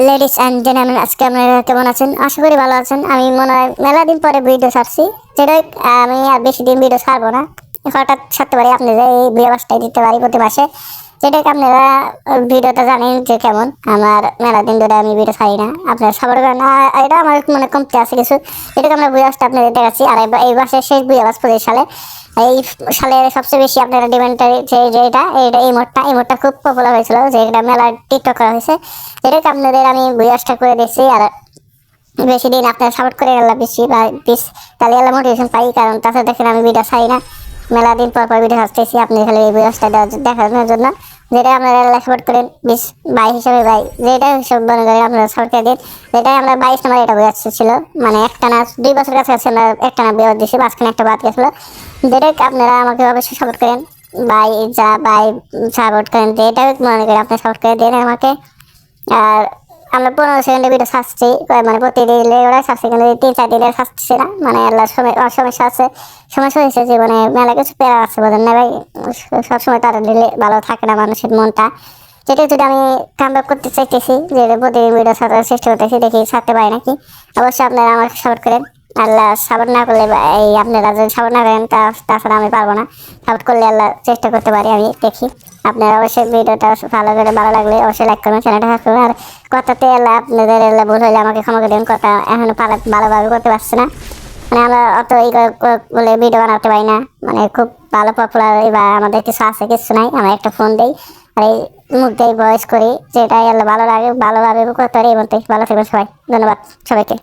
Ladies and gentleman, আজকে আপনারা কেমন আছেন? আশা করি ভালো আছেন। আমি মনে হয় মেলা দিন পরে ভিডিও ছাড়ছি, যেটাই আমি আর বেশি দিন ভিডিও ছাড়বো না। হঠাৎ ছাড়তে পারি, আপনারা এই ভিডিও বাসটাই দিতে পারি প্রতি মাসে। যেটাকে আপনারা ভিডিওটা জানেন যে কেমন, আমার মেলা দিন ধরে আমি ভিডিও ছাড়ি না, আপনারা সবার করেন না। এটা আমার মনে কমতে আছে কিছু, এটাকে আমরা ভিডিও বাসটা আপনাদের দেখাচ্ছি। আর এই মাসের শেষ ভিডিও বাস 25 সালে, এই সালের সবচেয়ে বেশি আপনারা ডিমান্ডারি যেটা এই মোডটা খুব পপুলার হয়েছিল, যে এটা মেলা টিকটক করা হয়েছে। এটাকে আপনাদের আমি বইয়াসটা করে দিচ্ছি। আর বেশি দিন আপনারা সাপোর্ট করে গেলে বেশি বা বেশ, তাহলে এলা মোটিভেশন পাই। কারণ তাছাড়া দেখেন আমি ভিডিও চাই না, মেলা দিন পর পর ভিডিও আসতেছি। আপনি খালি এই বইয়াসটা দেখানোর জন্য, যেটা আপনারা এলা সাপোর্ট করেন বেশ ভাই হিসাবে, ভাই যেটা হিসাব মনে করেন আপনারা সাপোর্ট করে দিন। যেটা আমরা 22 নম্বর এটা বই ছিল, মানে একটানা 2 বছর কাছাকাছি আমরা একটানা বই দিচ্ছি, মাঝখানে একটা বাদ গেছিলো। যেটা আপনারা আমাকে অবশ্যই সাপোর্ট করেন, ভাই সাপোর্ট করেন, যেটা মনে করেন আপনি সাপোর্ট করে দেন আমাকে। আর আমরা 15 সেকেন্ডের ভিডিও ছাড়ছি, মানে প্রতিদিন ওরা ছাড়ছি, কিন্তু 3-4 দিনের ছাড়ছি না, মানে আল্লাহ সমস্যা আছে। সমস্যা হয়েছে জীবনে, মেলা কিছু পেরা আছে, বোঝেন না ভাই। সবসময় তারা দিলে ভালো থাকে না মানুষের মনটা। যেটা যদি আমি কাম ব্যাক করতে চাইতেছি, যে প্রতিদিন ভিডিও ছাড়ার চেষ্টা করতেছি, দেখি ছাড়তে পারি নাকি। অবশ্যই আপনারা আমাকে সাপোর্ট করেন। আল্লাহ সাপোর্ট না করলে, এই আপনারা যদি সাপোর্ট না করেন তাছাড়া আমি পারবো না। সাপোর্ট করলে আল্লাহ চেষ্টা করতে পারি, আমি দেখি। আপনারা অবশ্যই ভিডিওটা ভালো লাগলে অবশ্যই লাইক করবেন, চ্যানেলটা সাবস্ক্রাইব করবেন। আর কথাতে আল্লাহ আপনাদের আল্লাহ ভুল হলে আমাকে ক্ষমা করে দেন, কথা এখনো ভালোভাবে করতে পারছি না। মানে আমরা অত বলে ভিডিও বানাতে পারি না, মানে খুব ভালো পপুলার বা আমাদের কিছু আছে, কিছু নাই। আমরা একটা ফোন দিই আর এই মুখ দিয়ে ভয়েস করি, যেটাই আল্লাহ ভালো লাগে, ভালোভাবে করতে পারি। এই মধ্যে ভালো থাকবেন সবাই, ধন্যবাদ সবাইকে।